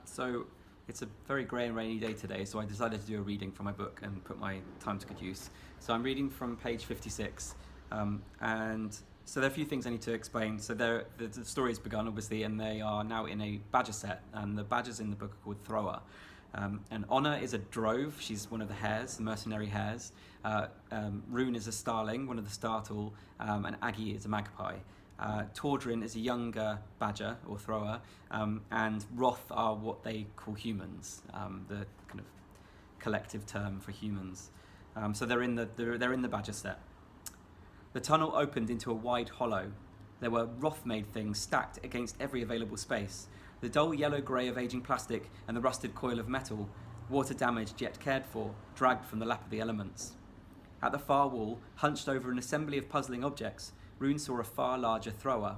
So it's a very grey and rainy day today, so I decided to do a reading from my book and put my time to good use. So I'm reading from page 56, and so there are a few things I need to explain. So the story has begun, obviously, and they are now in a badger set, and the badgers in the book are called Thrower. And Honor is a drove, she's one of the hares, the mercenary hares. Rune is a starling, one of the startle, and Aggie is a magpie. Tordrin is a younger badger or thrower, and Roth are what they call humans, the kind of collective term for humans. So they're in the badger set. The tunnel opened into a wide hollow. There were Roth-made things stacked against every available space. The dull yellow-grey of aging plastic and the rusted coil of metal, water damaged yet cared for, dragged from the lap of the elements. At the far wall, hunched over an assembly of puzzling objects, Rune saw a far larger thrower.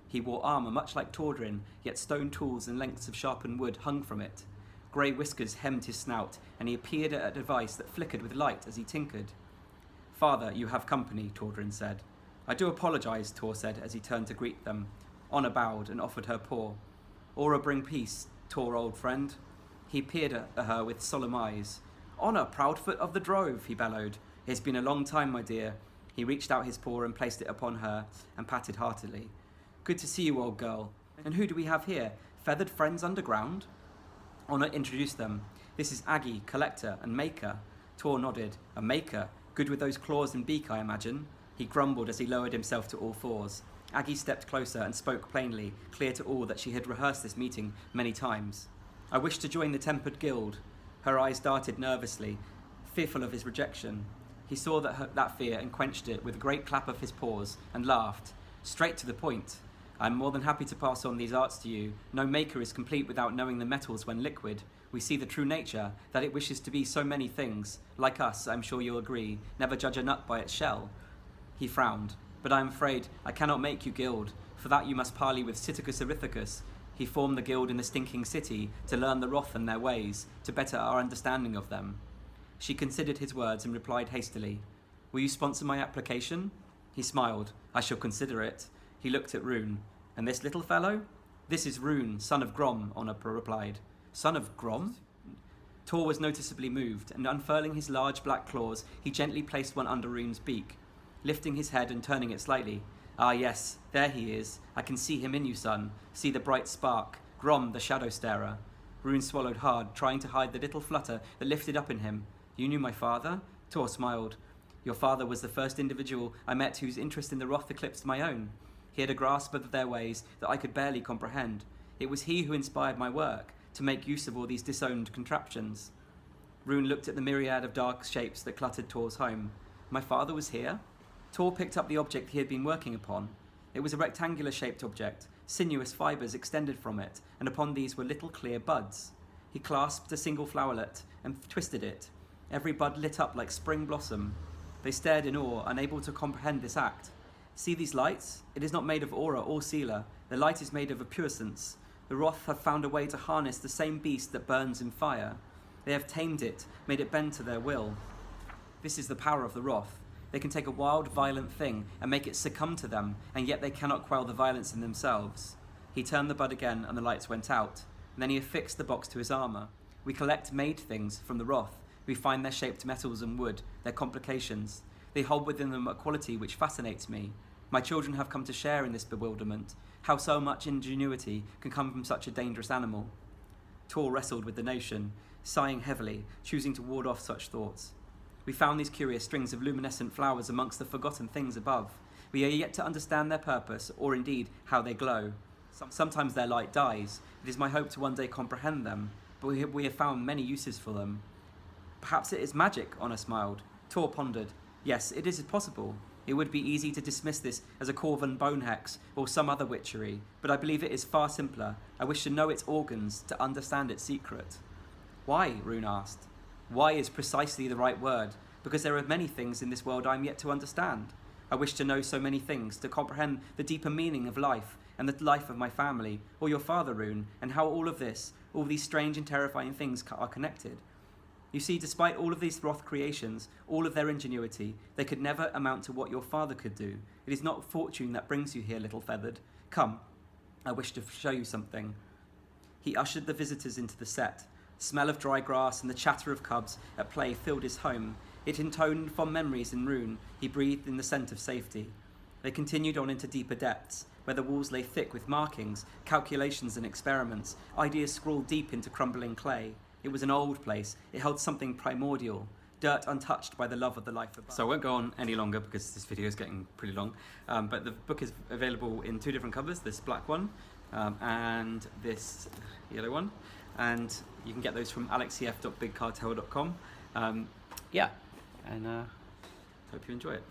He wore armour much like Tordrin, yet stone tools and lengths of sharpened wood hung from it. Grey whiskers hemmed his snout, and he appeared at a device that flickered with light as he tinkered. "Father, you have company," Tordrin said. "I do apologise," Tor said as he turned to greet them. Honor bowed and offered her paw. "Aura bring peace, Tor, old friend." He peered at her with solemn eyes. "Honor, Proudfoot of the Drove," he bellowed. "It's been a long time, my dear." He reached out his paw and placed it upon her and patted heartily. "Good to see you, old girl. And who do we have here? Feathered friends underground?" Honor introduced them. "This is Aggie, collector and maker." Tor nodded. "A maker? Good with those claws and beak, I imagine." He grumbled as he lowered himself to all fours. Aggie stepped closer and spoke plainly, clear to all that she had rehearsed this meeting many times. "I wish to join the Tempered Guild." Her eyes darted nervously, fearful of his rejection. He saw that fear and quenched it with a great clap of his paws and laughed. "Straight to the point. I am more than happy to pass on these arts to you. No maker is complete without knowing the metals when liquid. We see the true nature, that it wishes to be so many things. Like us, I'm sure you'll agree, never judge a nut by its shell." He frowned. "But I am afraid I cannot make you guild. For that you must parley with Siticus Erithicus. He formed the guild in the stinking city to learn the Roth and their ways, to better our understanding of them." She considered his words and replied hastily, "Will you sponsor my application?" He smiled. "I shall consider it." He looked at Rune. "And this little fellow?" "This is Rune, son of Grom," Honor replied. "Son of Grom?" Tor was noticeably moved, and unfurling his large black claws, he gently placed one under Rune's beak, lifting his head and turning it slightly. "Ah yes, there he is. I can see him in you, son. See the bright spark. Grom, the shadow starer." Rune swallowed hard, trying to hide the little flutter that lifted up in him. "You knew my father?" Tor smiled. "Your father was the first individual I met whose interest in the Roth eclipsed my own. He had a grasp of their ways that I could barely comprehend. It was he who inspired my work, to make use of all these disowned contraptions." Rune looked at the myriad of dark shapes that cluttered Tor's home. "My father was here?" Tor picked up the object he had been working upon. It was a rectangular-shaped object. Sinuous fibres extended from it, and upon these were little clear buds. He clasped a single flowerlet and twisted it. Every bud lit up like spring blossom. They stared in awe, unable to comprehend this act. "See these lights? It is not made of aura or sealer. The light is made of a puissance. The Roth have found a way to harness the same beast that burns in fire. They have tamed it, made it bend to their will. This is the power of the Roth. They can take a wild, violent thing and make it succumb to them, and yet they cannot quell the violence in themselves." He turned the bud again and the lights went out. And then he affixed the box to his armour. "We collect made things from the Roth. We find their shaped metals and wood, their complications. They hold within them a quality which fascinates me. My children have come to share in this bewilderment. How so much ingenuity can come from such a dangerous animal?" Tor wrestled with the notion, sighing heavily, choosing to ward off such thoughts. "We found these curious strings of luminescent flowers amongst the forgotten things above. We are yet to understand their purpose, or indeed how they glow. Sometimes their light dies. It is my hope to one day comprehend them, but we have found many uses for them." "Perhaps it is magic," Honor smiled. Tor pondered. "Yes, it is possible. It would be easy to dismiss this as a Corvan bone hex or some other witchery, but I believe it is far simpler. I wish to know its organs, to understand its secret." "Why?" Rune asked. "Why is precisely the right word, because there are many things in this world I am yet to understand. I wish to know so many things, to comprehend the deeper meaning of life and the life of my family, or your father, Rune, and how all of this, all these strange and terrifying things are connected. You see, despite all of these Roth creations, all of their ingenuity, they could never amount to what your father could do. It is not fortune that brings you here, little feathered. Come, I wish to show you something." He ushered the visitors into the set. Smell of dry grass and the chatter of cubs at play filled his home. It intoned fond memories in rune. He breathed in the scent of safety. They continued on into deeper depths, where the walls lay thick with markings, calculations and experiments, ideas scrawled deep into crumbling clay. It was an old place. It held something primordial, dirt untouched by the love of the life above. So I won't go on any longer because this video is getting pretty long, but the book is available in 2 different covers, this black one and this yellow one, and you can get those from alexcf.bigcartel.com. Yeah, and hope you enjoy it.